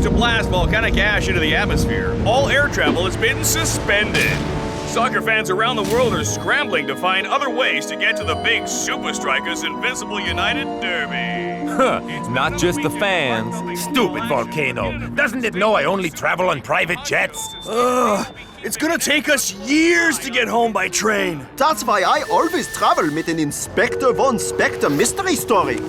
to blast volcanic ash into the atmosphere, all air travel has been suspended. Soccer fans around the world are scrambling to find other ways to get to the big Supa Strikas Invincible United Derby. Huh, not just the fans. Stupid volcano. Doesn't it know I only travel on private jets? Ugh, it's gonna take us years to get home by train. That's why I always travel with an Inspector Von Spectre mystery story.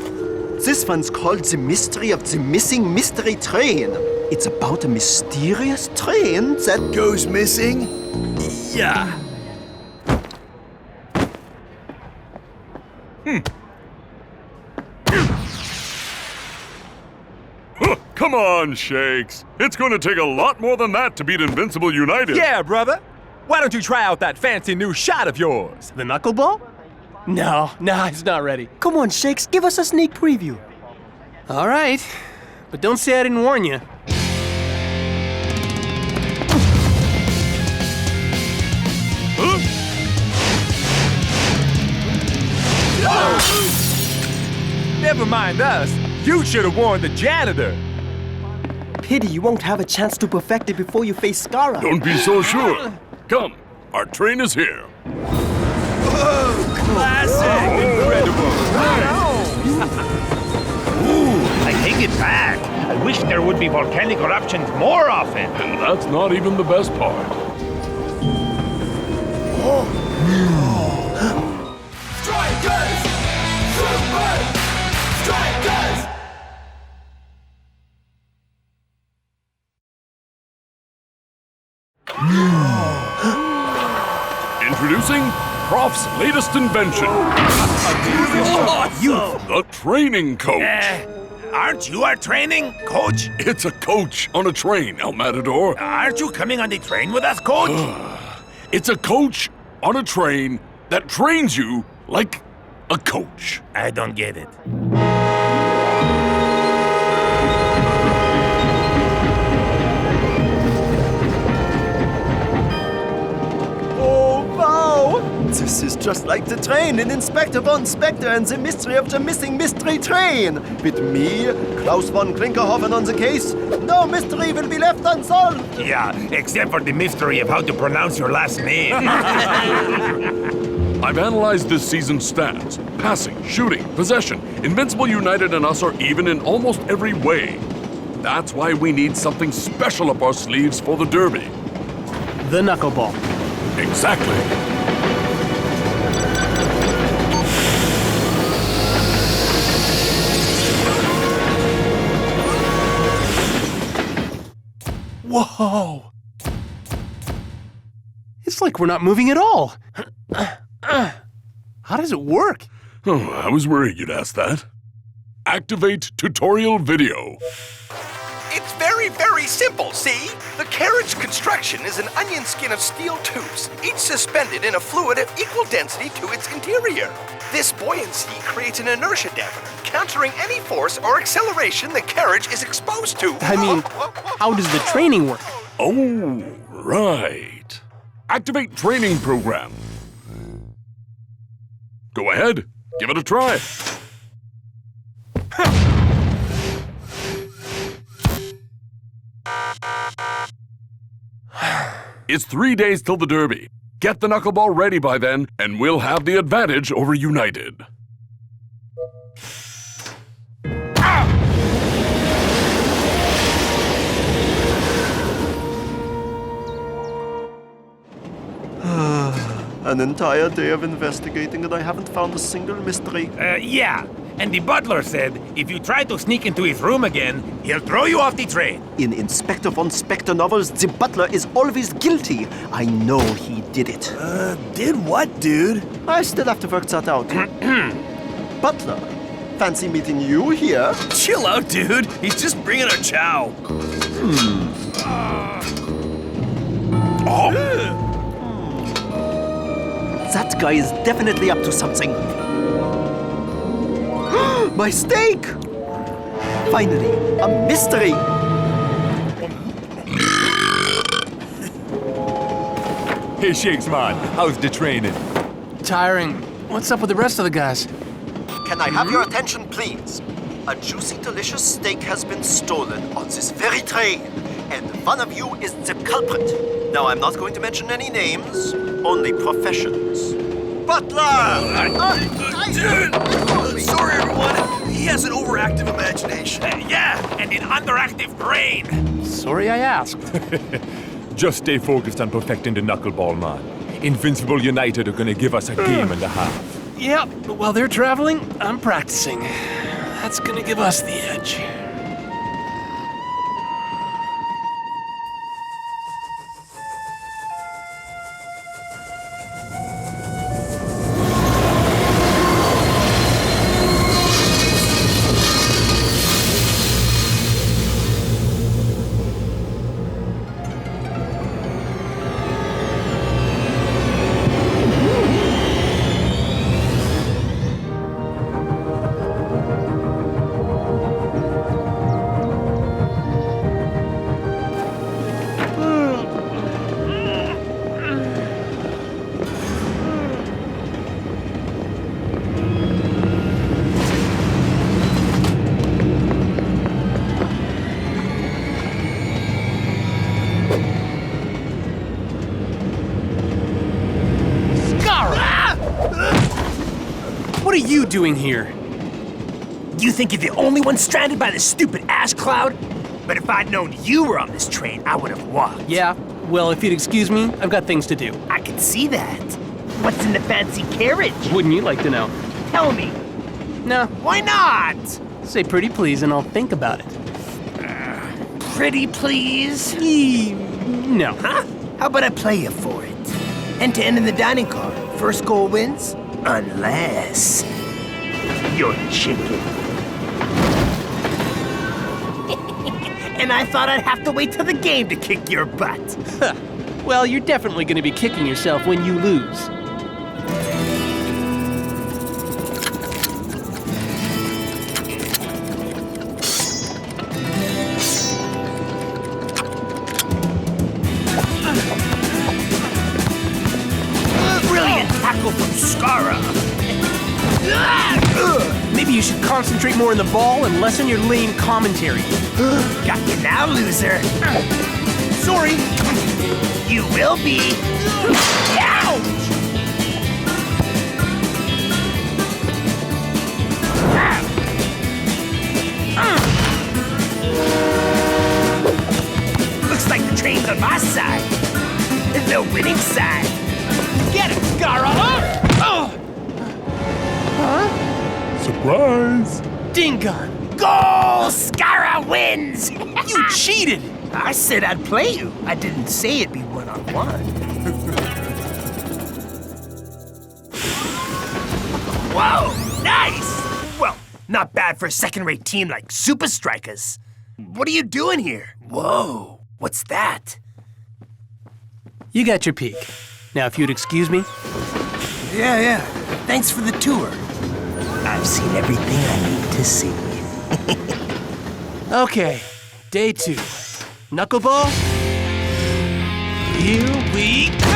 This one's called The Mystery of the Missing Mystery Train. It's about a mysterious train that Goes missing? Yeah. Come on, Shakes. It's going to take a lot more than that to beat Invincible United. Yeah, brother. Why don't you try out that fancy new shot of yours? The knuckleball? No, it's not ready. Come on, Shakes, give us a sneak preview. All right, but don't say I didn't warn you. Never mind us. You should have warned the janitor. Pity you won't have a chance to perfect it before you face Scarra. Don't be so sure. Come, our train is here. Classic! Incredible. I take it back. I wish there would be volcanic eruptions more often. And that's not even the best part. Strikers! Super Strikers! Introducing Prof's latest invention. The training coach. Aren't you our training coach? It's a coach on a train, El Matador. Aren't you coming on the train with us, coach? It's a coach on a train that trains you like a coach. I don't get it. Oh, wow! This is just like the train in Inspector Von Spectre and the Mystery of the Missing Mystery Train. With me, Klaus von Klinkerhoffen on the case, no mystery will be left unsolved. Yeah, except for the mystery of how to pronounce your last name. I've analyzed this season's stats. Passing, shooting, possession. Invincible United and us are even in almost every way. That's why we need something special up our sleeves for the Derby. The knuckleball. Exactly. Whoa! It's like we're not moving at all. How does it work? Oh, I was worried you'd ask that. Activate tutorial video. It's very, very simple, see? The carriage construction is an onion skin of steel tubes, each suspended in a fluid of equal density to its interior. This buoyancy creates an inertia dampener, countering any force or acceleration the carriage is exposed to. I mean, how does the training work? Oh, right. Activate training program. Go ahead, give it a try. It's 3 days till the Derby. Get the knuckleball ready by then, and we'll have the advantage over United. An entire day of investigating and I haven't found a single mystery. Yeah. And the butler said if you try to sneak into his room again, he'll throw you off the train. In Inspector Von Spectre novels, the butler is always guilty. I know he did it. Did what, dude? I still have to work that out. Butler, fancy meeting you here? Chill out, dude. He's just bringing a chow. That guy is definitely up to something. My steak! Finally, a mystery! Hey, Shakes, man. How's the training? Tiring. What's up with the rest of the guys? Can I have your attention, please? a juicy, delicious steak has been stolen on this very train, and one of you is the culprit. Now, I'm not going to mention any names, only professions. Butler! Sorry, everyone. He has an overactive imagination. Yeah, and an underactive brain. Sorry I asked. Just stay focused on perfecting the knuckleball, man. Invincible United are gonna give us a game and a half. Yep, but while they're traveling, I'm practicing. That's gonna give us the edge. What are you doing here? You think you're the only one stranded by this stupid ash cloud? But if I'd known you were on this train, I would have walked. Yeah, well, if you'd excuse me, I've got things to do. I can see that. What's in the fancy carriage? Wouldn't you like to know? Tell me. No. Why not? Say pretty please and I'll think about it. Pretty please? No. Huh? How about I play you for it? End to end in the dining car. First goal wins, unless you're chicken. And I thought I'd have to wait till the game to kick your butt. Well, you're definitely going to be kicking yourself when you lose. Brilliant tackle from Scarra. Maybe you should concentrate more on the ball and less on your lame commentary. Got you now, loser. Sorry. You will be. Ouch! Looks like the train's on my side. The winning side. Get it, Scarra! Surprise! Ding-gun! Goal! Scarra wins! You cheated! I said I'd play you. I didn't say it'd be one-on-one. Whoa! Nice! Well, not bad for a second-rate team like Supa Strikas. What are you doing here? Whoa! What's that? You got your peek. Now, if you'd excuse me. Yeah. Thanks for the tour. I've seen everything I need to see. Okay, day 2. Knuckleball? Here we go!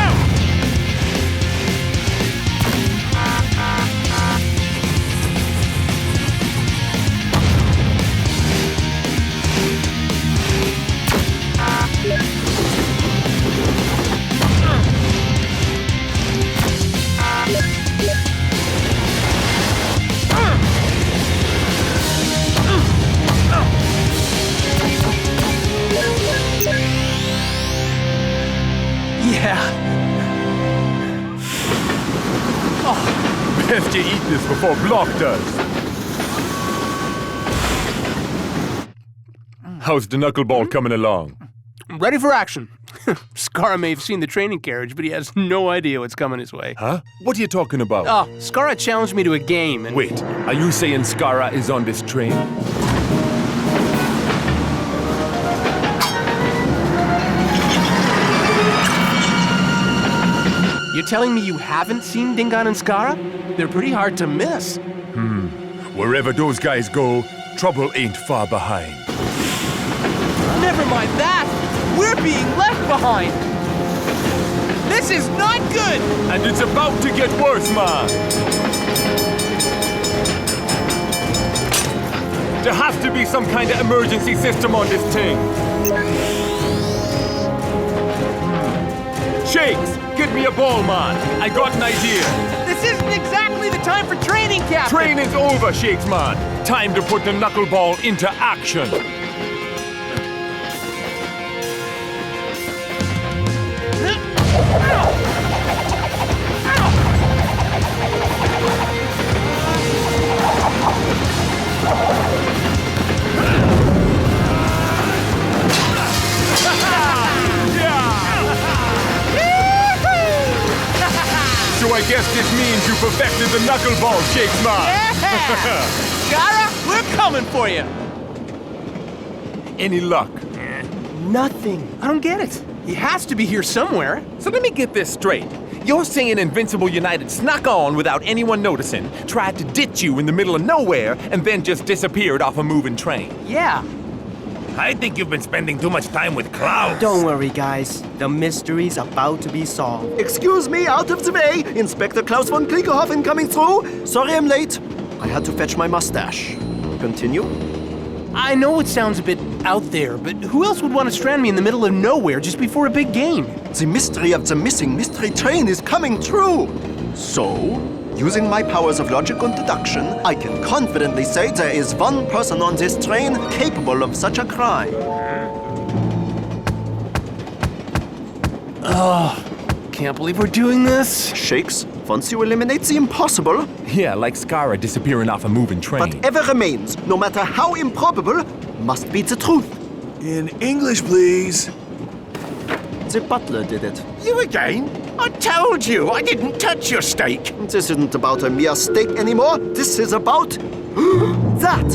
Best you eat this before Block does. How's the knuckleball coming along? Ready for action. Scarra may have seen the training carriage, but he has no idea what's coming his way. Huh? What are you talking about? Oh, Scarra challenged me to a game and... Wait, are you saying Scarra is on this train? You're telling me you haven't seen Dingon and Scarra? They're pretty hard to miss. Wherever those guys go, trouble ain't far behind. Never mind that! We're being left behind! This is not good! And it's about to get worse, man! There has to be some kind of emergency system on this thing. Shakes, get me a ball, man. I got an idea. This isn't exactly the time for training, Captain. Training's over, Shakes, man. Time to put the knuckleball into action. So I guess this means you perfected the knuckleball, Shakes, man. Yeah! Scarra, we're coming for you. Any luck? Nothing. I don't get it. He has to be here somewhere. So let me get this straight. You're saying Invincible United snuck on without anyone noticing, tried to ditch you in the middle of nowhere, and then just disappeared off a moving train. Yeah. I think you've been spending too much time with Klaus. Don't worry, guys. The mystery's about to be solved. Excuse me, out of the way! Inspector Klaus von Klinkerhoffen coming through! Sorry I'm late. I had to fetch my mustache. Continue. I know it sounds a bit out there, but who else would want to strand me in the middle of nowhere just before a big game? The mystery of the missing mystery train is coming true! So, using my powers of logic and deduction, I can confidently say there is one person on this train capable of such a crime. Can't believe we're doing this. Shakes, once you eliminate the impossible, Yeah, like Scarra disappearing off a moving train. whatever remains, no matter how improbable, must be the truth. In English, please. The butler did it. You again? I told you I didn't touch your steak. This isn't about a mere steak anymore. This is about... that!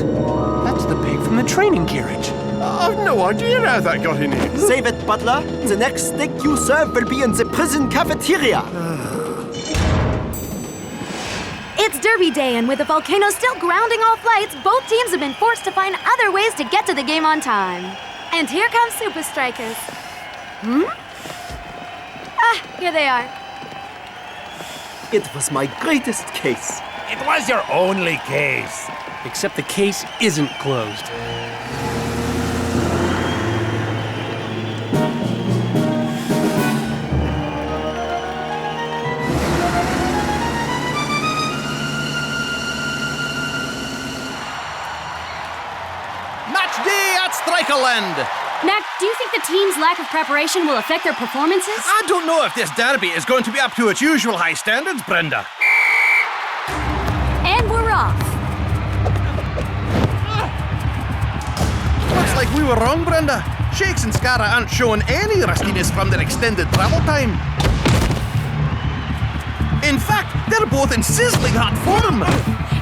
That's the pig from the training carriage. I've no idea how that got in here. Save it, butler. The next steak you serve will be in the prison cafeteria. It's Derby Day, and with the volcano still grounding all flights, both teams have been forced to find other ways to get to the game on time. And here comes Supa Strikas. Here they are. It was my greatest case. It was your only case. Except the case isn't closed. Match day at Strikerland. Mac, do you think the team's lack of preparation will affect their performances? I don't know if this derby is going to be up to its usual high standards, Brenda. And we're off. Looks like we were wrong, Brenda. Shakes and Scarra aren't showing any rustiness from their extended travel time. In fact, they're both in sizzling hot form.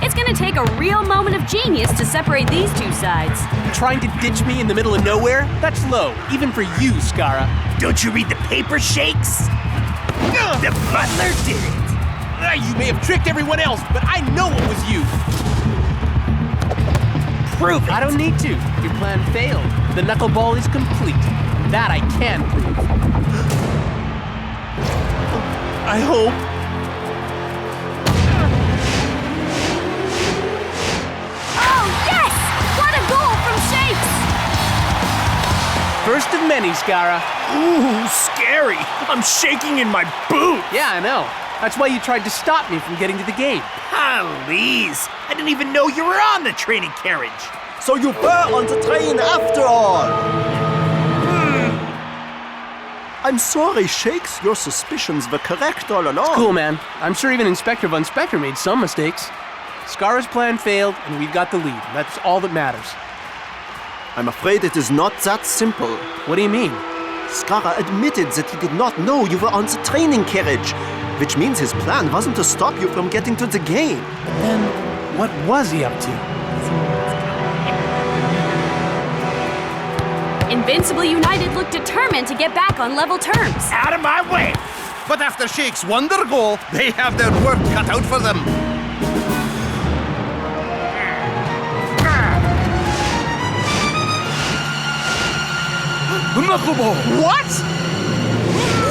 It's gonna take a real moment of genius to separate these two sides. Trying to ditch me in the middle of nowhere? That's low, even for you, Scarra. Don't you read the paper, Shakes? The butler did it. You may have tricked everyone else, but I know it was you. Prove it. I don't need to. Your plan failed. The knuckleball is complete. That I can prove. I hope. Oh, yes! What a goal from Shakes! First of many, Scarra. Ooh, scary. I'm shaking in my boot. Yeah, I know. That's why you tried to stop me from getting to the game. Please. I didn't even know you were on the training carriage. So you were on the train after all. I'm sorry, Shakes. Your suspicions were correct all along. Cool, man. I'm sure even Inspector Von Spectre made some mistakes. Scarra's plan failed, and we've got the lead. That's all that matters. I'm afraid it is not that simple. What do you mean? Scarra admitted that he did not know you were on the training carriage, which means his plan wasn't to stop you from getting to the game. Then what was he up to? Invincible United looked determined to get back on level terms. Out of my way! But after Shakes won their goal, they have their work cut out for them. The knuckleball! What?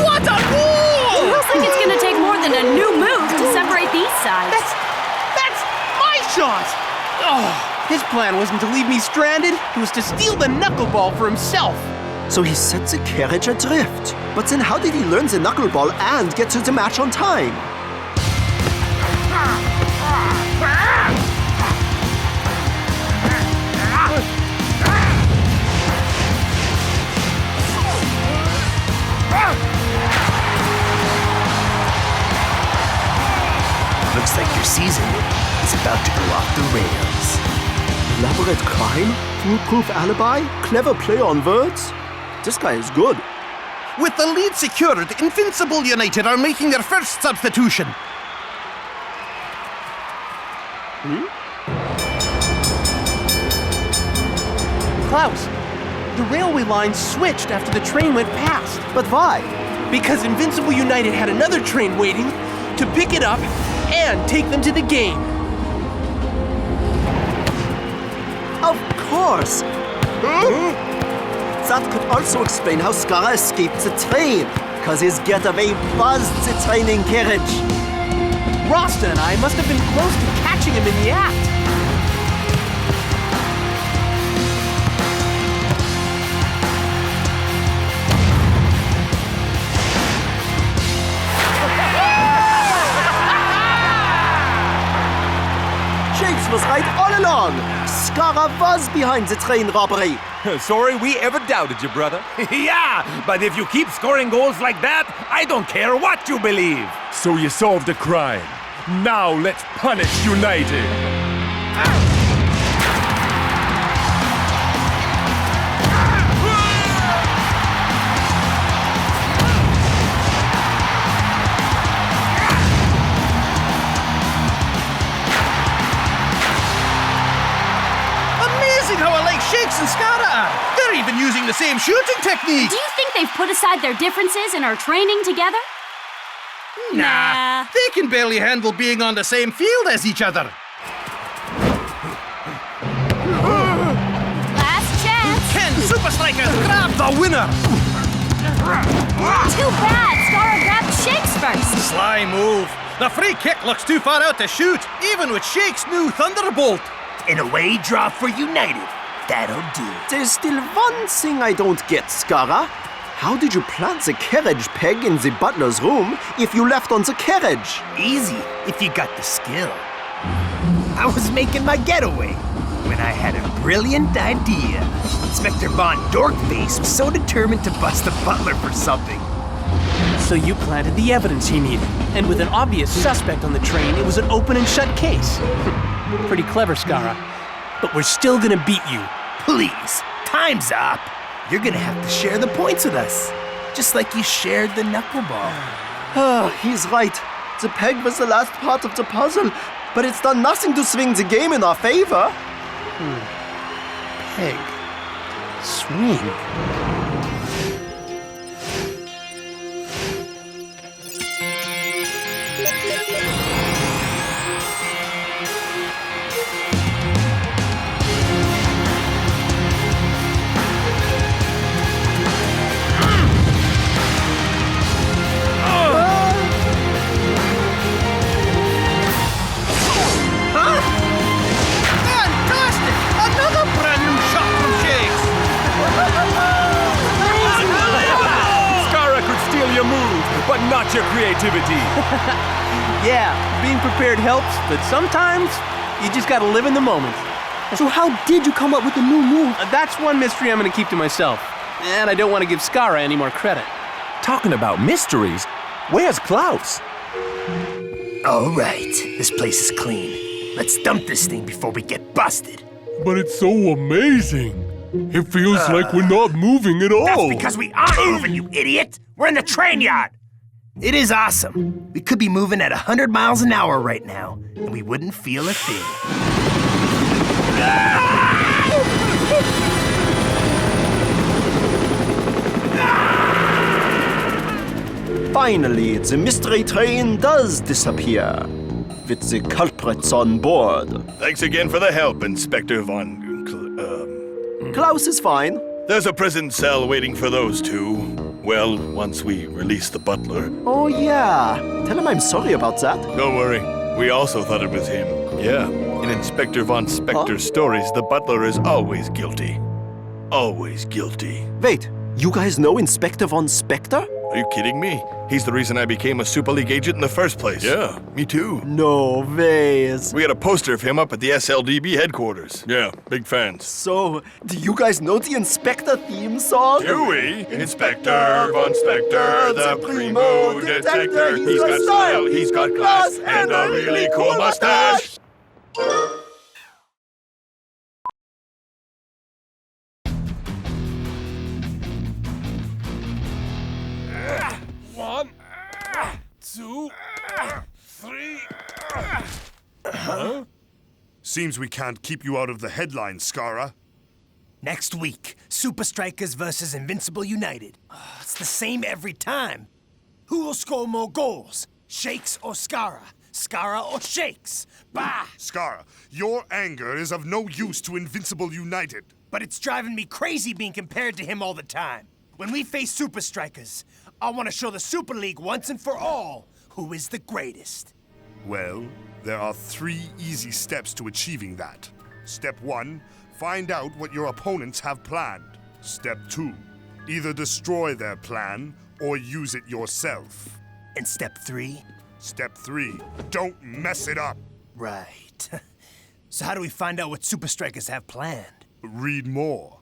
What a goal! It looks like it's gonna take more than a new move to separate these sides. That's my shot! Oh, His plan wasn't to leave me stranded, it was to steal the knuckleball for himself. So he set the carriage adrift. But then how did he learn the knuckleball and get to the match on time? Looks like your season is about to go off the rails. Elaborate crime? Foolproof alibi? Clever play on words? This guy is good. With the lead secured, Invincible United are making their first substitution. Klaus, the railway line switched after the train went past. But why? Because Invincible United had another train waiting to pick it up and take them to the game. Of course! That could also explain how Scarra escaped the train, because his getaway was the training carriage. Rasta and I must have been close to catching him in the act. Shakes was right all along. Scarra was behind the train robbery. Sorry we ever doubted you, brother. Yeah, but if you keep scoring goals like that, I don't care what you believe. So you solved the crime. Now let's punish United. Amazing how alike Shakes and Scarra are. They're even using the same shooting technique. Do you think they've put aside their differences and are training together? Nah, they can barely handle being on the same field as each other. Last chance. Can Supa Strikas grab the winner? Too bad. Scarra grabbed Shakes first. Sly move. The free kick looks too far out to shoot, even with Shakes' new Thunderbolt. An away draw for United. That'll do. There's still one thing I don't get, Scarra. How did you plant the carriage peg in the butler's room if you left on the carriage? Easy, if you got the skill. I was making my getaway when I had a brilliant idea. Inspector Von Dorkface was so determined to bust the butler for something. So you planted the evidence he needed. And with an obvious suspect on the train, it was an open and shut case. Pretty clever, Scarra. But we're still gonna beat you. Please, time's up. You're gonna have to share the points with us, just like you shared the knuckleball. He's right. The peg was the last part of the puzzle, but it's done nothing to swing the game in our favor. Peg. Swing. Fantastic! Another brand new shot from Shakes. Scarra could steal your move, but not your creativity. Yeah, being prepared helps, but sometimes you just gotta live in the moment. So how did you come up with the new move? That's one mystery I'm gonna keep to myself. And I don't want to give Scarra any more credit. Talking about mysteries, where's Klaus? All right, this place is clean. Let's dump this thing before we get busted. But it's so amazing. It feels like we're not moving at all. That's because we aren't moving, you idiot! We're in the train yard! It is awesome. We could be moving at 100 miles an hour right now, and we wouldn't feel a thing. Finally, the mystery train does disappear, with the culprits on board. Thanks again for the help, Inspector Von... Klaus is fine. There's a prison cell waiting for those two. Well, once we release the butler. Oh yeah, tell him I'm sorry about that. Don't worry, we also thought it was him. Yeah. In Inspector Von Spector's stories, the butler is always guilty. Always guilty. Wait, you guys know Inspector Von Spector? Are you kidding me? He's the reason I became a Super League agent in the first place. Yeah. Me too. No ways. We had a poster of him up at the SLDB headquarters. Yeah, big fans. So, do you guys know the Inspector theme song? Do we? Inspector Von Spector, the primo detector. He's got style, he's got class, and a really cool mustache. One, two, three. Seems we can't keep you out of the headlines, Scarra. Next week, Supa Strikas versus Invincible United. It's the same every time. Who will score more goals? Shakes or Scarra? Scarra or Shakes? Bah! Scarra, your anger is of no use to Invincible United. But it's driving me crazy being compared to him all the time. When we face Supa Strikas, I want to show the Super League once and for all who is the greatest. Well, there are 3 easy steps to achieving that. Step 1, find out what your opponents have planned. Step 2, either destroy their plan or use it yourself. And step 3? Step 3, don't mess it up. Right. So how do we find out what Supa Strikas have planned? Read more.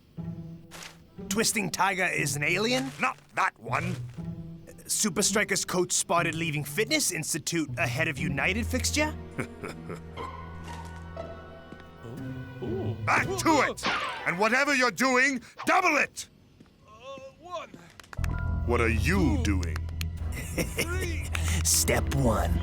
Twisting Tiger is an alien? Not that one. Supa Strikas coach spotted leaving Fitness Institute ahead of United fixture? Back to it! And whatever you're doing, double it! One. What are you doing? Step 1.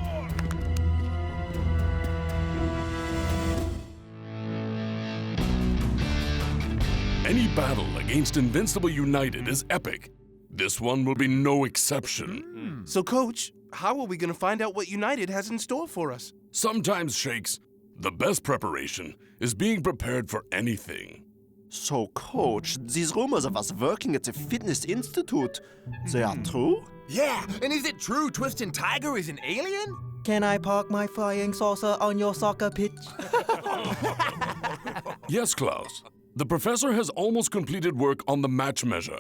Any battle against Invincible United is epic. This one will be no exception. So, Coach, how are we going to find out what United has in store for us? Sometimes, Shakes, the best preparation is being prepared for anything. So, Coach, these rumors of us working at the Fitness Institute, they are true? Yeah, and is it true Twisting Tiger is an alien? Can I park my flying saucer on your soccer pitch? Yes, Klaus. The professor has almost completed work on the match measure,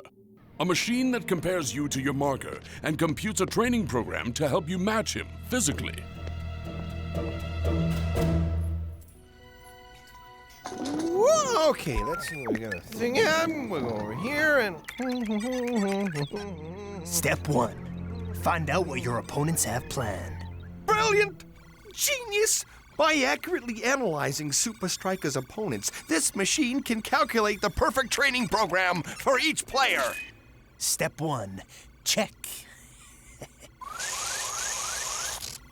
a machine that compares you to your marker and computes a training program to help you match him physically. Whoa, okay, let's see what we got a thing in. We'll go over here and... Step 1. Find out what your opponents have planned. Brilliant! Genius! By accurately analyzing Supa Strikas' opponents, this machine can calculate the perfect training program for each player. Step 1. Check.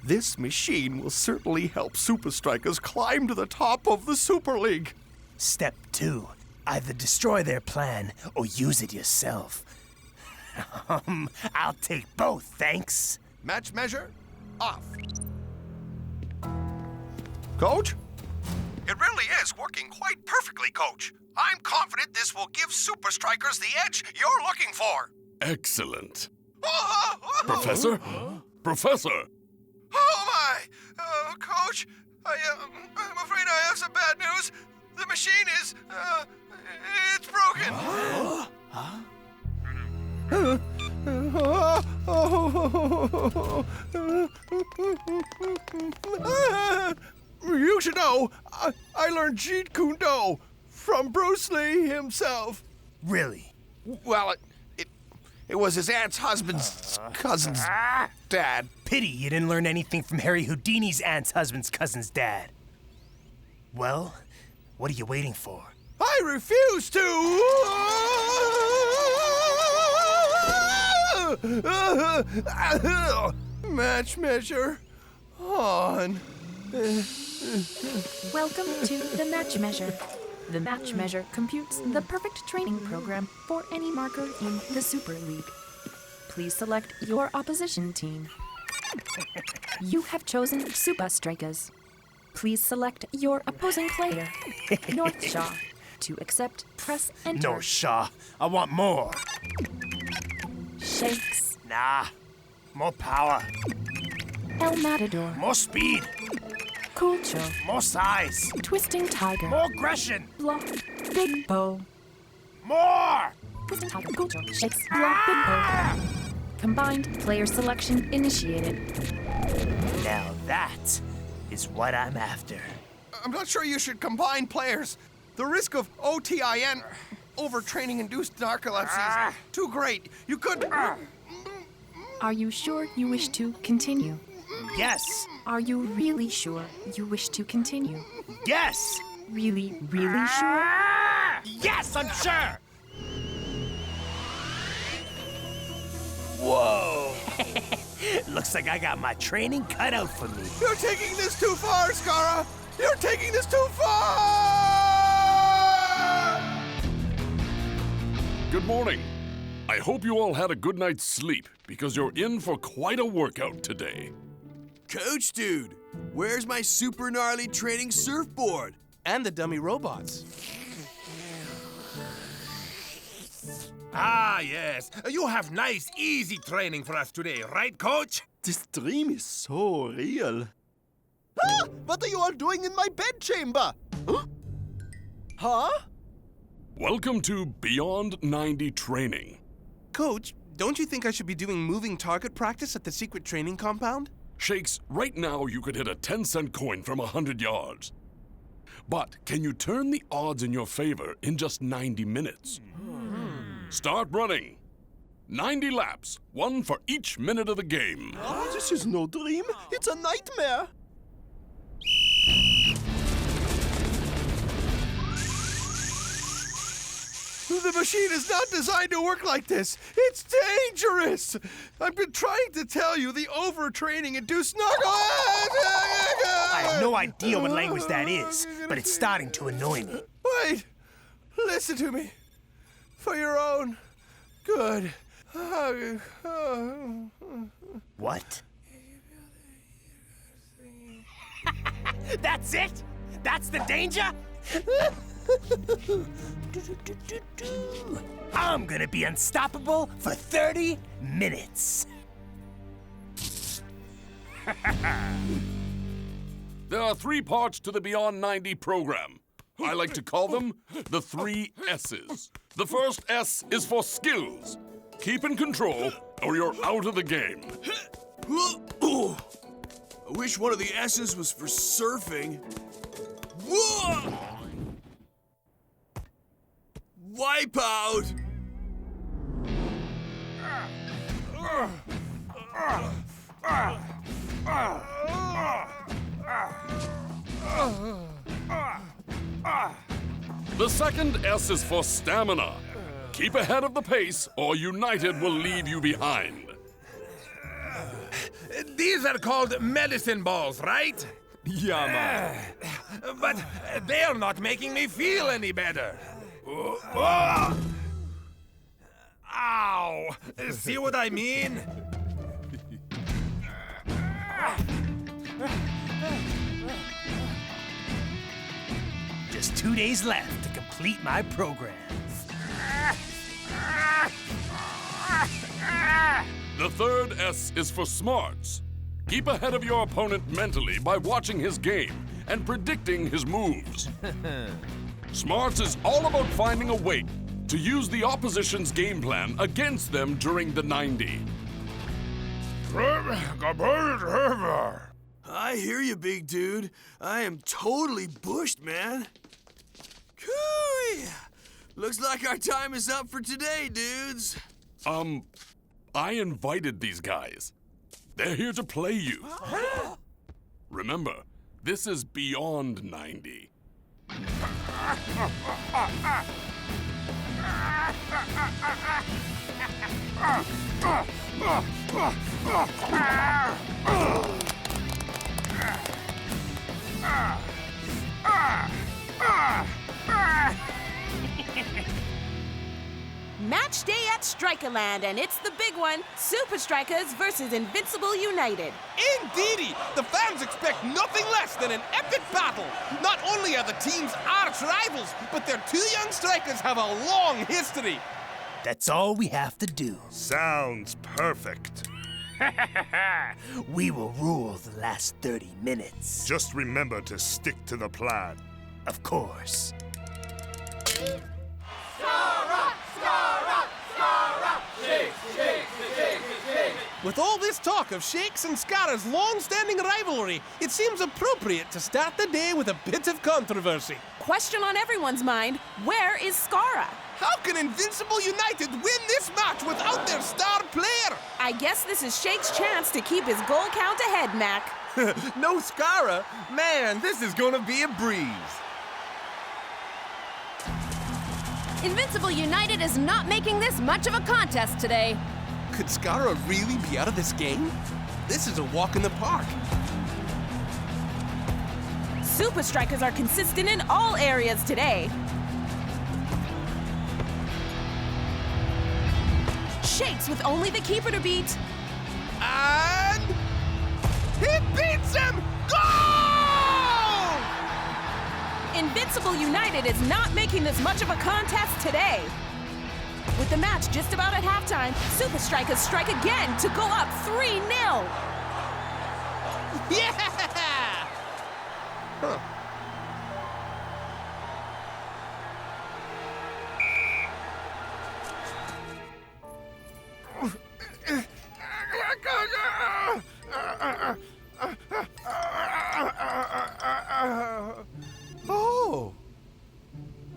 This machine will certainly help Supa Strikas climb to the top of the Super League. Step 2. Either destroy their plan or use it yourself. I'll take both, thanks. Match measure, off. Coach? It really is working quite perfectly, Coach. I'm confident this will give Supa Strikas the edge you're looking for. Excellent. Professor? Professor! Oh, my! Coach, I'm afraid I have some bad news. The machine is, it's broken. You should know, I learned Jeet Kune Do from Bruce Lee himself. Really? Well, it was his aunt's husband's cousin's dad. Pity you didn't learn anything from Harry Houdini's aunt's husband's cousin's dad. Well, what are you waiting for? I refuse to! Match measure on. Welcome to the match measure. The match measure computes the perfect training program for any marker in the Super League. Please select your opposition team. You have chosen Supa Strikas. Please select your opposing player, North Shaw. To accept, press enter. No, Shaw. I want more. Shakes. Nah. More power. El Matador. More speed. Cool chill. More size. Twisting tiger. More aggression. Block. Big bow. More! Twisting tiger. Cool chill. Shakes. Block. Big bow. Combined player selection initiated. Now that is what I'm after. I'm not sure you should combine players. The risk of OTIN, overtraining-induced narcolepsy, is too great. You could... Are you sure you wish to continue? Yes. Are you really sure you wish to continue? Yes. Really, really sure? Yes, I'm sure. Whoa. Looks like I got my training cut out for me. You're taking this too far, Scarra! You're taking this too far! Good morning. I hope you all had a good night's sleep, because you're in for quite a workout today. Coach dude, where's my super gnarly training surfboard? And the dummy robots. Ah, yes. You have nice, easy training for us today, right, Coach? This dream is so real. Ah! What are you all doing in my bedchamber? Huh? Welcome to Beyond 90 Training. Coach, don't you think I should be doing moving target practice at the secret training compound? Shakes, right now you could hit a 10-cent coin from 100 yards. But can you turn the odds in your favor in just 90 minutes? Start running. 90 laps, one for each minute of the game. Oh, this is no dream. It's a nightmare. The machine is not designed to work like this. It's dangerous. I've been trying to tell you the overtraining induced I have no idea what language that is, but it's starting to annoy me. Wait. Listen to me. For your own good. What? That's it? That's the danger? I'm gonna be unstoppable for 30 minutes. There are 3 parts to the Beyond 90 program. I like to call them the 3 S's. The first S is for skills. Keep in control or you're out of the game. I wish one of the S's was for surfing. Whoa! Wipe out! The second S is for stamina. Keep ahead of the pace, or United will leave you behind. These are called medicine balls, right? Yeah, man. But they're not making me feel any better. Ow! See what I mean? Just 2 days left to complete my program. The third S is for smarts. Keep ahead of your opponent mentally by watching his game and predicting his moves. Smarts is all about finding a way to use the opposition's game plan against them during the 90. I hear you, big dude. I am totally bushed, man. Cooey! Looks like our time is up for today, dudes. I invited these guys. They're here to play you. Remember, this is Beyond 90. Match day at Strikerland, and it's the big one, Supa Strikas versus Invincible United. Indeedy! The fans expect nothing less than an epic battle. Not only are the teams arch rivals, but their 2 young strikers have a long history. That's all we have to do. Sounds perfect. We will rule the last 30 minutes. Just remember to stick to the plan. Of course. Scarra! Scarra! Scarra! Shakes, shakes, shakes, shakes. With all this talk of Shakes and Scarra's long-standing rivalry, it seems appropriate to start the day with a bit of controversy. Question on everyone's mind, where is Scarra? How can Invincible United win this match without their star player? I guess this is Shake's chance to keep his goal count ahead, Mac. No Scarra? Man, this is gonna be a breeze. Invincible United is not making this much of a contest today. Could Scarra really be out of this game? This is a walk in the park. Supa Strikas are consistent in all areas today. Shakes with only the keeper to beat. And he beats him! Goal! Invincible United is not making this much of a contest today. With the match just about at halftime, Supa Strikas strike again to go up 3-0. Yeah! Huh. Oh!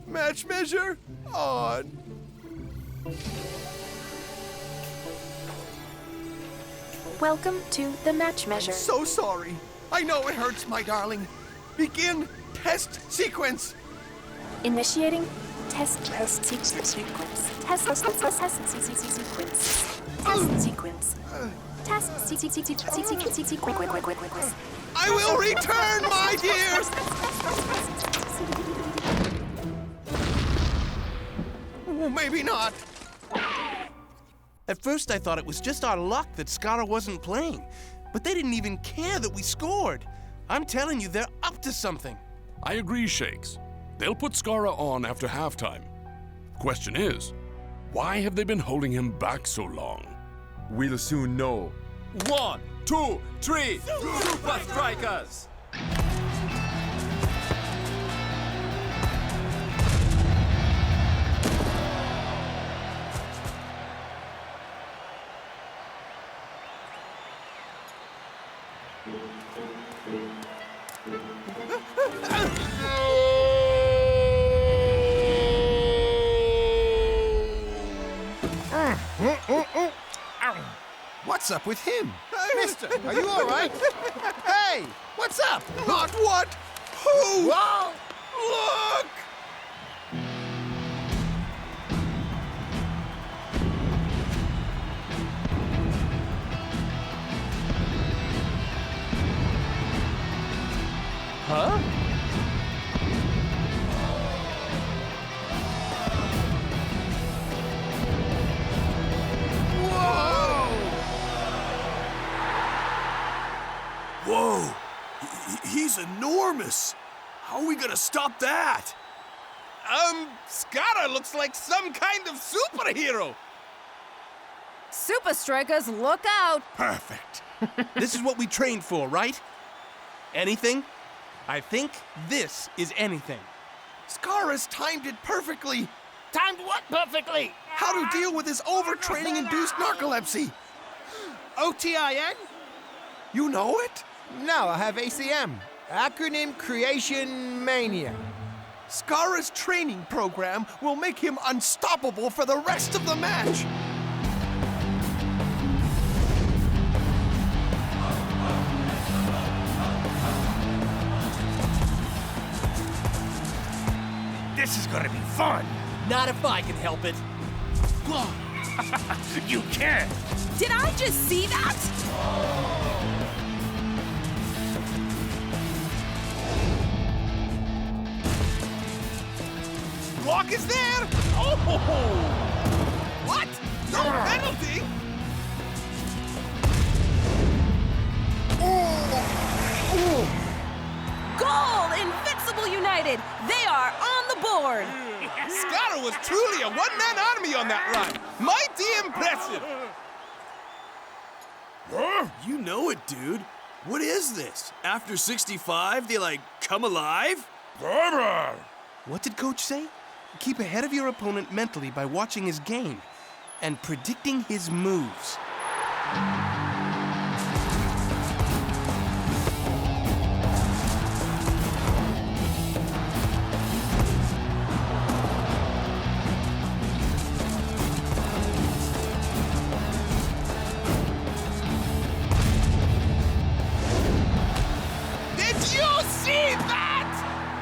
Match measure on. Welcome to the match measure. So sorry. I know it hurts, my darling. Begin test sequence. Initiating test sequence. Test sequence. I will return, my dear! Well, maybe not. At first I thought it was just our luck that Scarra wasn't playing, but they didn't even care that we scored. I'm telling you, they're up to something. I agree, Shakes. They'll put Scarra on after halftime. Question is, why have they been holding him back so long? We'll soon know. 1, 2, 3, Supa Strikas! What's up with him? Mister, are you all right? Hey, what's up? Not what? Who? Whoa! Look! Huh? Whoa! He's enormous! How are we gonna stop that? Scarra looks like some kind of superhero! Supa Strikas, look out! Perfect. This is what we trained for, right? Anything? I think this is anything. Scarra's timed it perfectly. Timed what perfectly? How to deal with his overtraining-induced narcolepsy. OTIN? You know it? No, I have ACM. Acronym Creation Mania. Scarra's training program will make him unstoppable for the rest of the match. This is gonna be fun. Not if I can help it. You can't. Did I just see that? Block is there! Oh! What? No penalty? Goal! Invincible United! They are on the board! Scarra was truly a one-man army on that run. Mighty impressive. Huh? You know it, dude. What is this? After 65, they like come alive? What did Coach say? Keep ahead of your opponent mentally by watching his game and predicting his moves. Did you see that?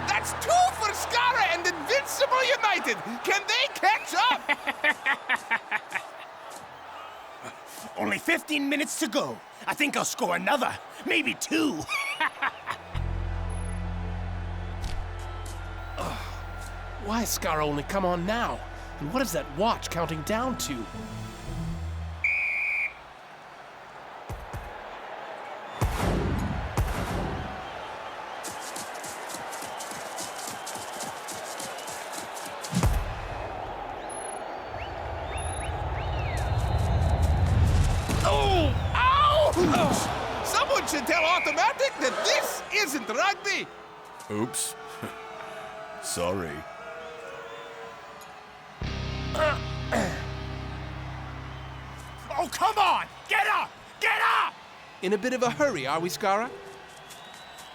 That's 2 for Scarra and Invincible United. Can they catch up? Only 15 minutes to go. I think I'll score another, maybe 2. Why is Scarra only come on now? And what is that watch counting down to? Oh! Ouch! Someone should tell Automatic that this isn't rugby. Oops. Sorry. Oh, come on! Get up! Get up! In a bit of a hurry, are we, Scarra?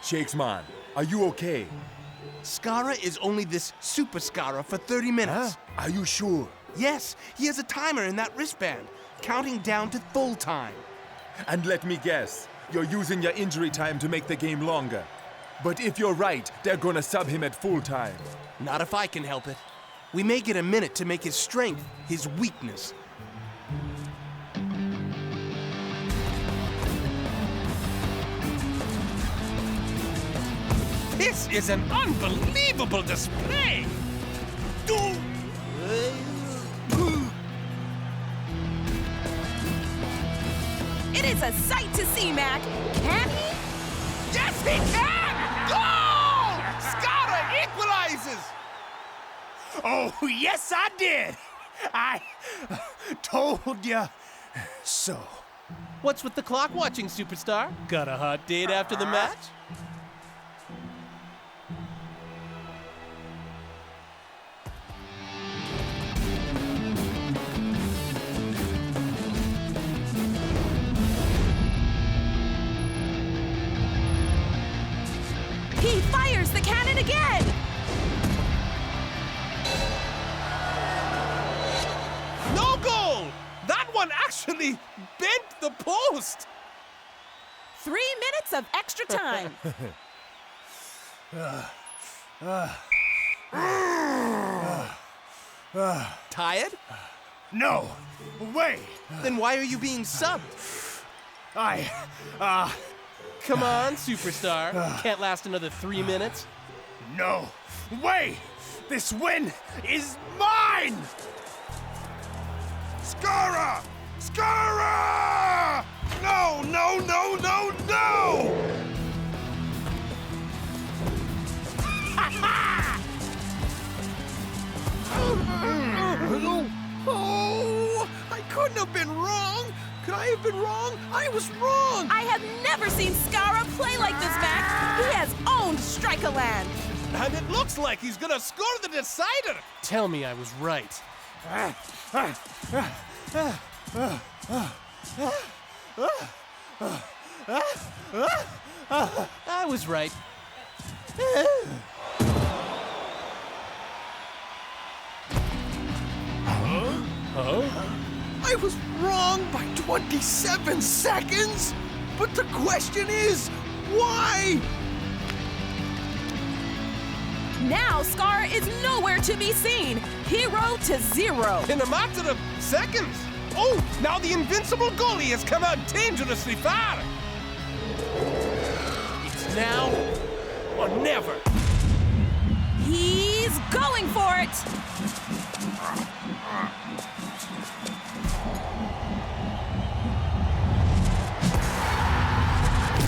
Shakes, man, are you okay? Scarra is only this Super Scarra for 30 minutes. Are you sure? Yes, he has a timer in that wristband, counting down to full time. And let me guess, you're using your injury time to make the game longer. But if you're right, they're gonna sub him at full time. Not if I can help it. We may get a minute to make his strength his weakness. This is an unbelievable display. It is a sight to see, Mac. Can he? Yes, he can! Goal! Scarra equalizes! Oh, yes, I did. I told you so. What's with the clock watching, superstar? Got a hot date after the match? He fires the cannon again! No goal! That one actually bent the post! 3 minutes of extra time. Tired? No, way. Then why are you being subbed? Come on, superstar. Can't last another 3 minutes. No, way. This win is mine. Scarra! Scarra! No, no, no, no, no! Oh, I couldn't have been wrong. Could I have been wrong? I was wrong. I have never seen Scarra play like this, Mac. He has owned Strikerland. And it looks like he's gonna score the decider. Tell me I was right. I was right. I was wrong by 27 seconds? But the question is, why? Now Scarra is nowhere to be seen. 0 to 0. In a matter of seconds. Oh, now the invincible goalie has come out dangerously far. It's now or never. He's going for it.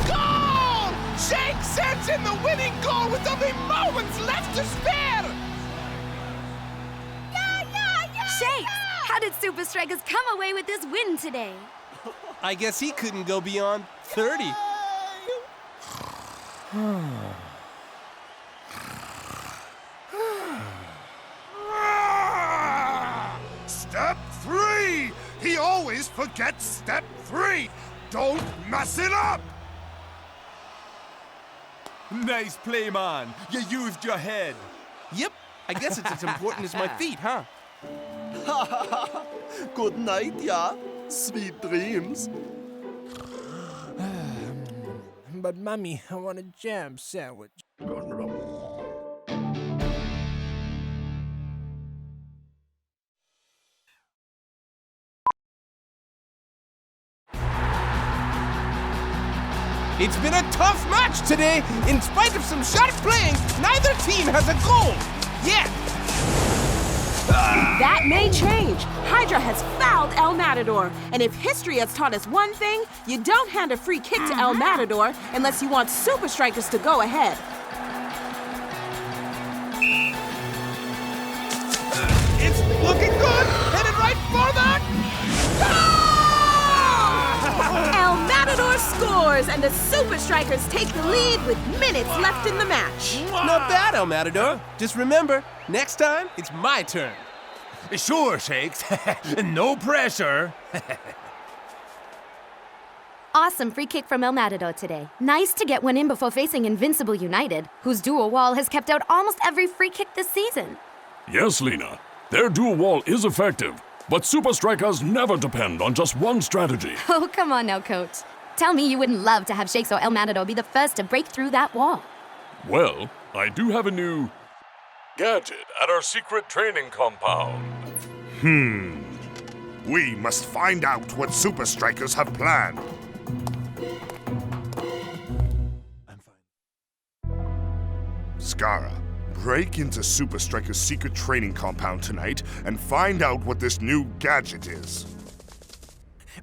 Goal! Shake sends in the winning goal with only moments left to spare. Shakes, how did Supa Strikas come away with this win today? I guess he couldn't go beyond 30. Step 3! He always forgets step 3! Don't mess it up! Nice play, man. You used your head. Yep, I guess it's as important as my feet, huh? Good night, yeah? Sweet dreams. But, Mommy, I want a jam sandwich. It's been a tough match today. In spite of some sharp playing, neither team has a goal. Yet. That may change. Hydra has fouled El Matador. And if history has taught us one thing, you don't hand a free kick to El Matador unless you want Supa Strikas to go ahead. It's looking good. Headed right for the El Matador scores, and the Supa Strikas take the lead with minutes left in the match. Not bad, El Matador. Just remember, next time, it's my turn. Sure, Shakes. No pressure. Awesome free kick from El Matador today. Nice to get one in before facing Invincible United, whose dual wall has kept out almost every free kick this season. Yes, Lena. Their dual wall is effective, but Supa Strikas never depend on just one strategy. Oh, come on now, Coach. Tell me you wouldn't love to have Shakes or El Matador be the first to break through that wall. Well, I do have a new gadget at our secret training compound. We must find out what Supa Strikas have planned. Scarra, break into Supa Strikas' secret training compound tonight and find out what this new gadget is.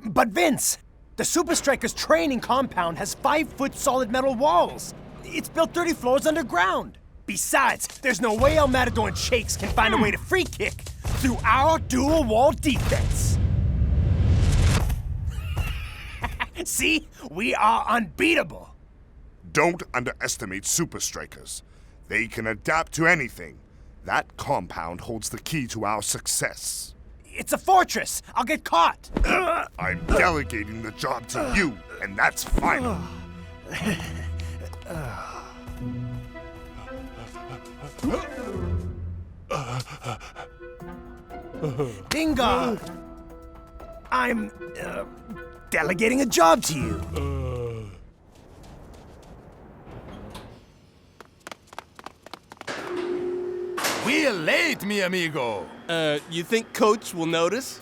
But Vince, the Supa Strikas training compound has 5-foot solid metal walls. It's built 30 floors underground. Besides, there's no way El Matador and Shakes can find a way to free kick through our dual wall defense. See? We are unbeatable. Don't underestimate Supa Strikas. They can adapt to anything. That compound holds the key to our success. It's a fortress. I'll get caught. I'm delegating the job to you, and that's final. Dingo! I'm delegating a job to you. We're late, mi amigo. You think Coach will notice?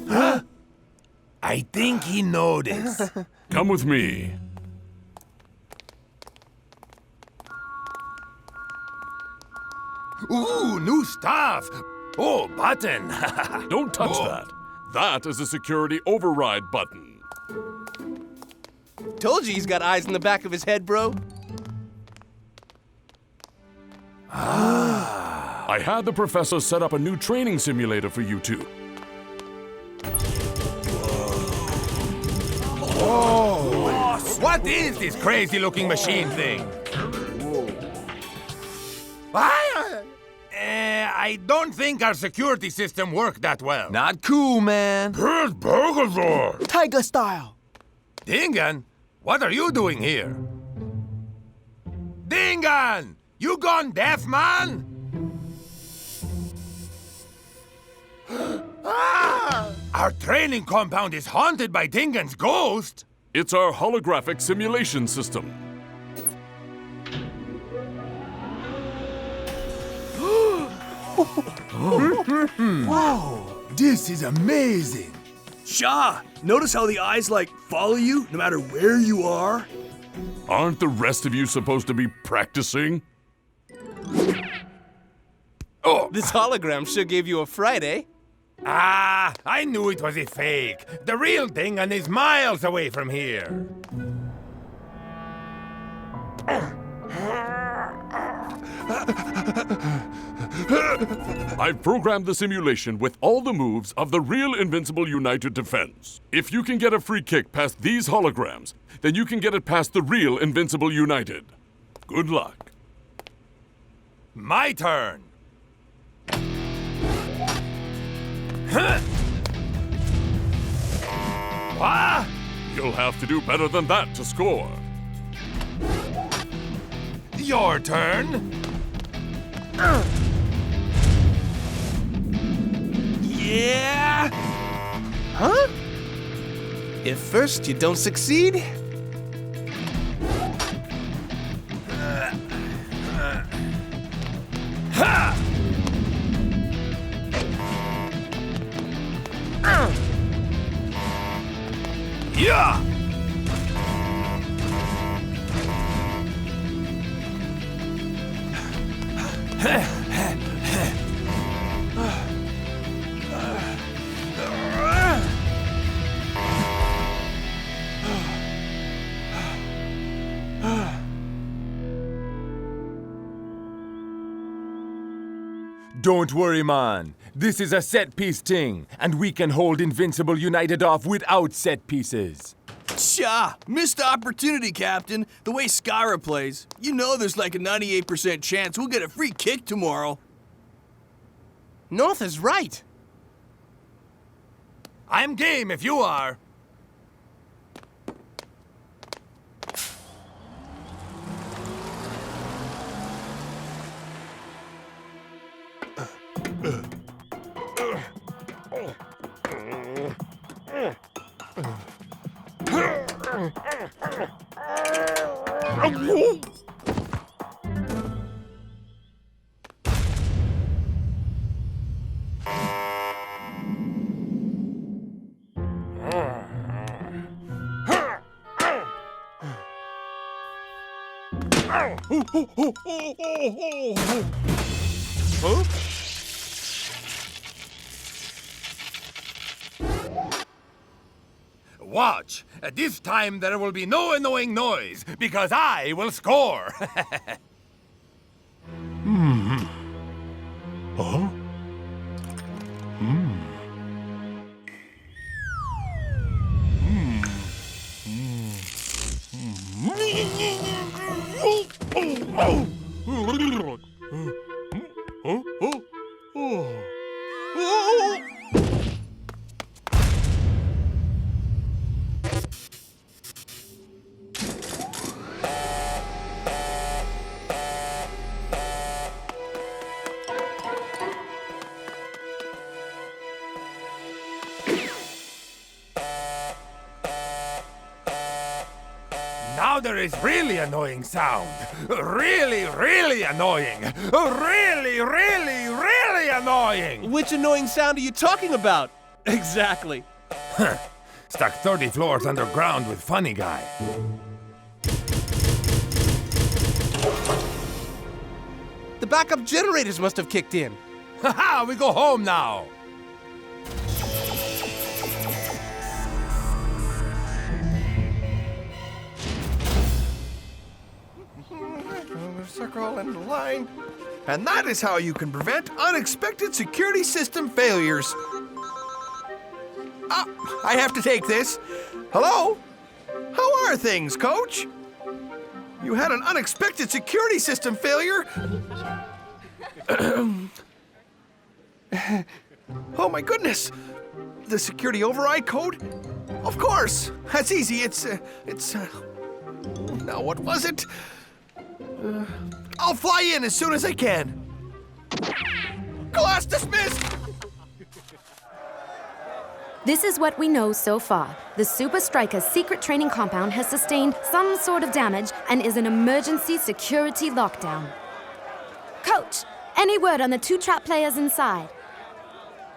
Huh? I think he noticed. Come with me. Ooh, new stuff. Oh, button. Don't touch that. That is a security override button. Told you he's got eyes in the back of his head, bro. I had the professor set up a new training simulator for you two. Oh, what is this crazy-looking machine thing? I don't think our security system worked that well. Not cool, man. Here's Burgazor. Tiger style. Dingan, what are you doing here? Dingan! You gone deaf, man? Our training compound is haunted by Dingan's ghost. It's our holographic simulation system. Whoa! This is amazing. Shaw, notice how the eyes, follow you no matter where you are? Aren't the rest of you supposed to be practicing? Oh, this hologram sure gave you a fright, eh? Ah, I knew it was a fake. The real Dingan is miles away from here. I've programmed the simulation with all the moves of the real Invincible United defense. If you can get a free kick past these holograms, then you can get it past the real Invincible United. Good luck. My turn. Ah! You'll have to do better than that to score. Your turn. Yeah! Huh? If first you don't succeed... Ha! Yeah! Don't worry, man. This is a set-piece thing, and we can hold Invincible United off without set pieces. Tcha! Missed opportunity, Captain. The way Scarra plays, you know there's like a 98% chance we'll get a free kick tomorrow. North is right. I'm game if you are. Huh? Watch. This time there will be no annoying noise, because I will score. Huh? Now there is really annoying sound. Really, really annoying. Really, really, really annoying. Which annoying sound are you talking about? Exactly. Stuck 30 floors underground with funny guy. The backup generators must have kicked in. Haha, we go home now. Circle and the line. And that is how you can prevent unexpected security system failures. Ah, I have to take this. Hello? How are things, Coach? You had an unexpected security system failure? Oh my goodness! The security override code? Of course! That's easy. It's now what was it? I'll fly in as soon as I can. Class dismissed! This is what we know so far. The Supa Strikas secret training compound has sustained some sort of damage and is an emergency security lockdown. Coach, any word on the 2 trap players inside?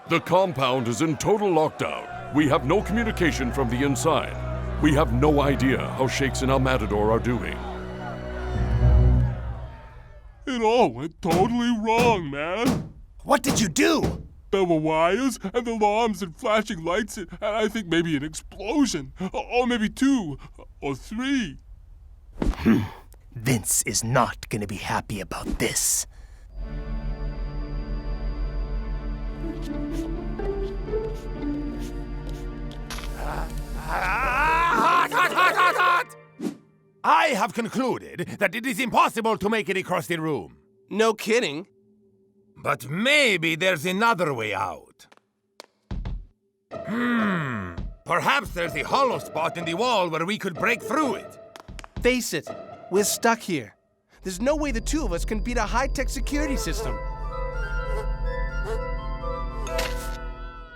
The compound is in total lockdown. We have no communication from the inside. We have no idea how Shakes and El Matador are doing. It all went totally wrong, man. What did you do? There were wires and alarms and flashing lights and I think maybe an explosion. Or maybe 2 or 3. Vince is not gonna be happy about this. I have concluded that it is impossible to make it across the room. No kidding. But maybe there's another way out. Perhaps there's a hollow spot in the wall where we could break through it. Face it, we're stuck here. There's no way the two of us can beat a high-tech security system.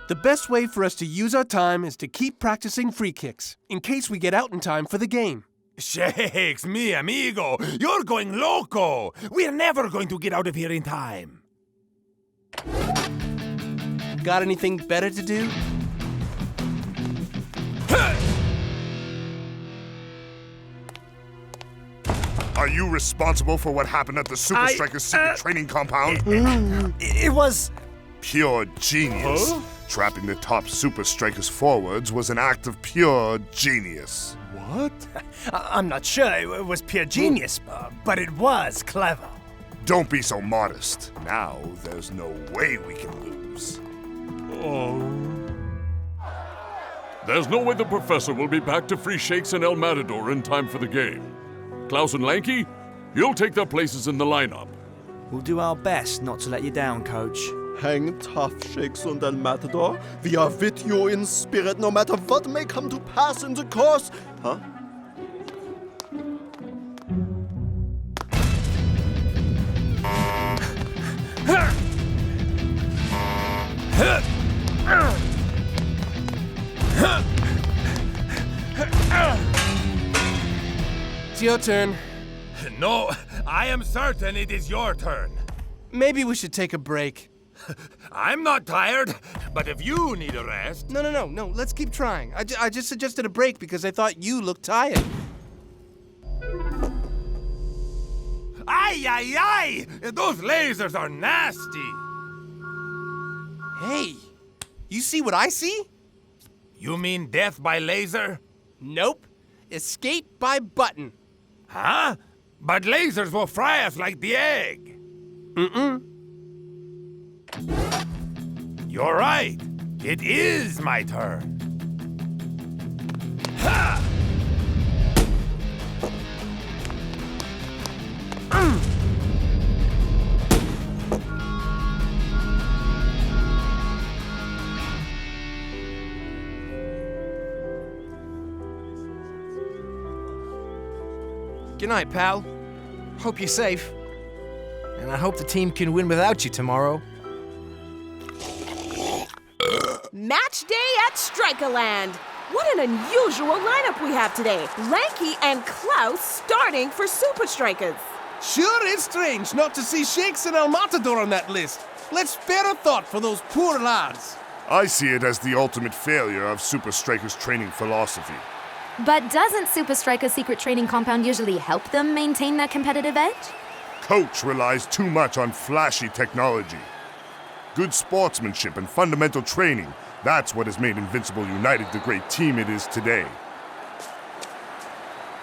The best way for us to use our time is to keep practicing free kicks, in case we get out in time for the game. Shakes, mi amigo, you're going loco. We're never going to get out of here in time. Got anything better to do? Are you responsible for what happened at the Supa Strikas secret training compound? It was... Pure genius. Huh? Trapping the top Supa Strikas forwards was an act of pure genius. What? I'm not sure it was pure genius, but it was clever. Don't be so modest. Now there's no way we can lose. There's no way the professor will be back to Free Shakes and El Matador in time for the game. Klaus and Lanky, you'll take their places in the lineup. We'll do our best not to let you down, Coach. Hang tough, Shakes and El Matador. We are with you in spirit, no matter what may come to pass in the course. Huh? It's your turn. No, I am certain it is your turn. Maybe we should take a break. I'm not tired, but if you need a rest... No, let's keep trying. I just suggested a break because I thought you looked tired. Ay! Those lasers are nasty! Hey, you see what I see? You mean death by laser? Nope. Escape by button. Huh? But lasers will fry us like the egg. You're right. It is my turn. Ha! Good night, pal. Hope you're safe. And I hope the team can win without you tomorrow. Match day at Strikerland. What an unusual lineup we have today. Lanky and Klaus starting for Supa Strikas. Sure is strange not to see Shakes and El Matador on that list. Let's spare a thought for those poor lads. I see it as the ultimate failure of Supa Strikas' training philosophy. But doesn't Supa Strikas' secret training compound usually help them maintain their competitive edge? Coach relies too much on flashy technology. Good sportsmanship and fundamental training, that's what has made Invincible United the great team it is today.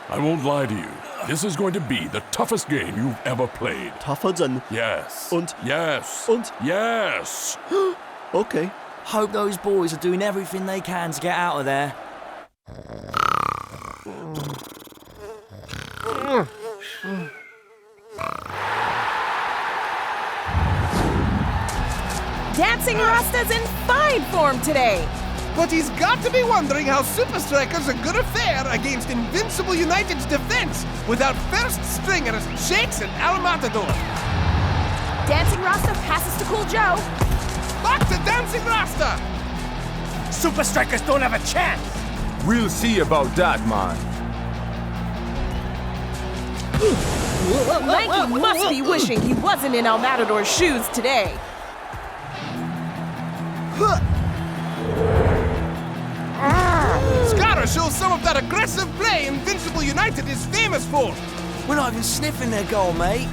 I won't lie to you. This is going to be the toughest game you've ever played. Tougher than... Yes. Und... Yes. Und... Yes. Okay. Hope those boys are doing everything they can to get out of there. Dancing Rasta's in fine form today. But he's got to be wondering how Supa Strikas are gonna fare against Invincible United's defense without first stringers Shakes and El Matador. Dancing Rasta passes to Cool Joe. Back to Dancing Rasta! Supa Strikas don't have a chance. We'll see about that, man. Lanky must be wishing he wasn't in El Matador's shoes today. Scarra shows some of that aggressive play Invincible United is famous for. We're not even sniffing their goal, mate.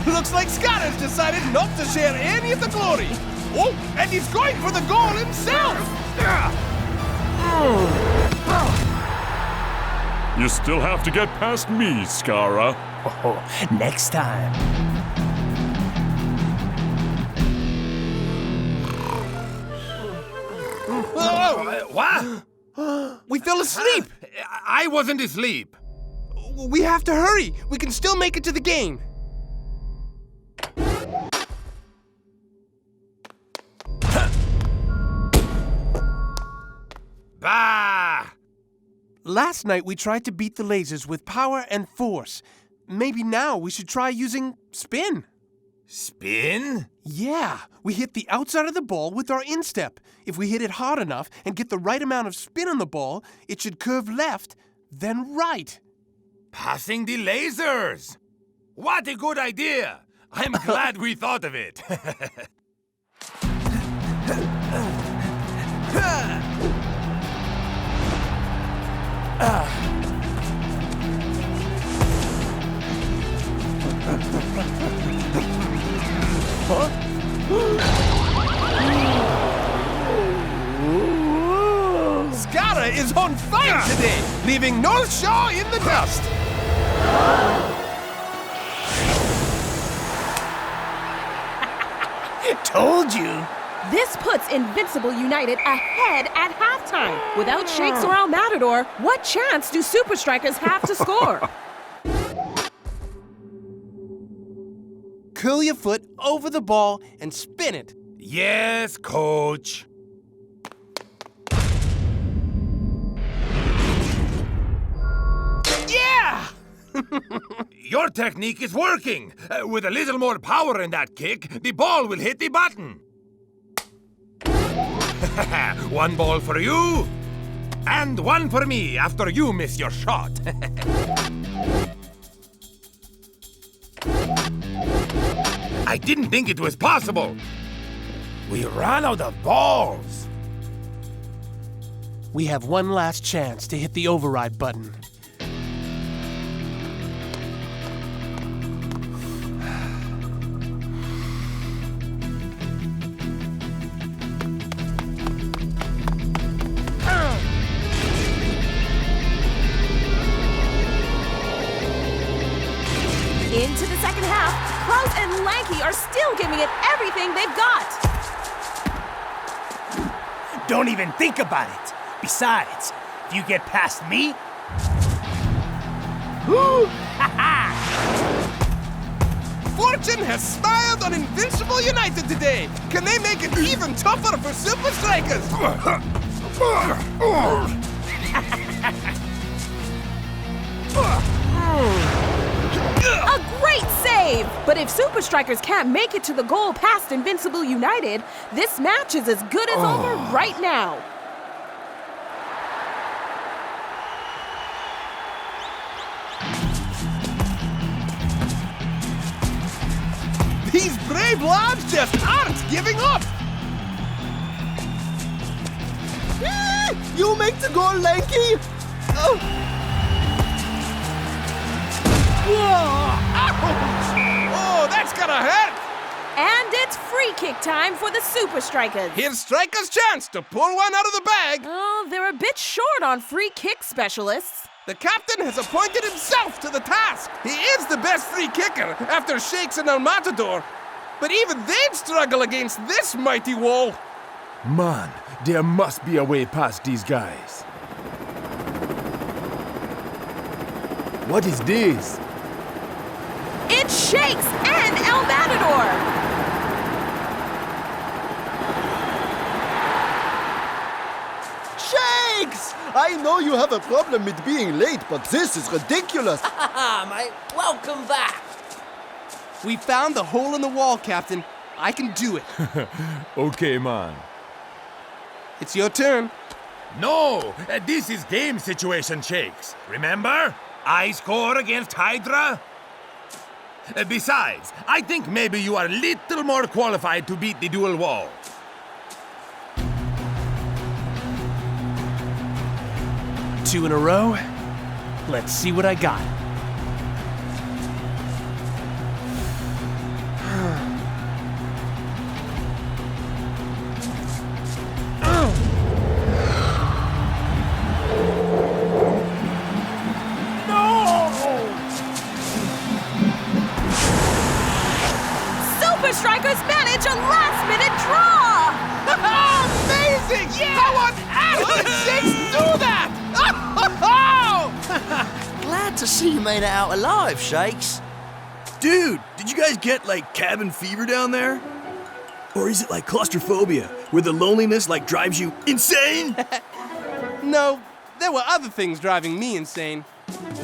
Looks like Scarra's decided not to share any of the glory. Oh, and he's going for the goal himself! You still have to get past me, Scarra. Oh, next time. What? We fell asleep! I wasn't asleep. We have to hurry! We can still make it to the game! Bah! Last night we tried to beat the lasers with power and force. Maybe now we should try using spin. Spin? Yeah, we hit the outside of the ball with our instep. If we hit it hard enough and get the right amount of spin on the ball, it should curve left, then right. Passing the lasers! What a good idea! I'm glad we thought of it. Scarra is on fire today, leaving North Shore in the dust. Told you. This puts Invincible United ahead at halftime. Without Shakes or El Matador, what chance do Supa Strikas have to score? Curl your foot over the ball and spin it. Yes, coach. Yeah! Your technique is working. With a little more power in that kick, the ball will hit the button. One ball for you, and one for me after you miss your shot. I didn't think it was possible. We ran out of balls. We have one last chance to hit the override button. Into the second half, Klaus and Lanky are still giving it everything they've got. Don't even think about it. Besides, if you get past me... Fortune has smiled on Invincible United today. Can they make it even tougher for Supa Strikas? A great save! But if Supa Strikas can't make it to the goal past Invincible United, this match is as good as over right now. These brave lads just aren't giving up! You make the goal, Lanky! Oh, that's gonna hurt! And it's free kick time for the Supa Strikas. Here's Striker's chance to pull one out of the bag. Oh, they're a bit short on free kick specialists. The captain has appointed himself to the task. He is the best free kicker after Shakes and El Matador. But even they'd struggle against this mighty wall. Man, there must be a way past these guys. What is this? It's Shakes and El Matador. Shakes! I know you have a problem with being late, but this is ridiculous. Mate, welcome back. We found the hole in the wall, Captain. I can do it. Okay, man. It's your turn. No, this is game situation, Shakes. Remember? I score against Hydra. Besides, I think maybe you are a little more qualified to beat the dual wall. Two in a row. Let's see what I got. see you made it out alive, Shakes. Dude, did you guys get, like, cabin fever down there? Or is it like claustrophobia, where the loneliness, like, drives you insane? No, there were other things driving me insane.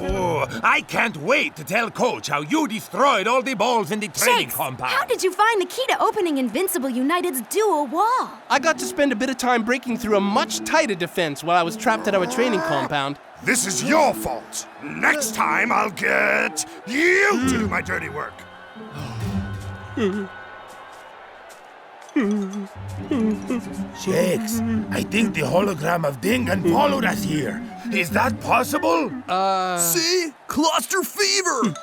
Oh, I can't wait to tell Coach how you destroyed all the balls in the training Shakes, compound. how did you find the key to opening Invincible United's dual wall? I got to spend a bit of time breaking through a much tighter defense while I was trapped at our training compound. This is your fault. Next time I'll get you to do my dirty work. Shakes, I think the hologram of Dingan followed us here. Is that possible? See? Cluster fever!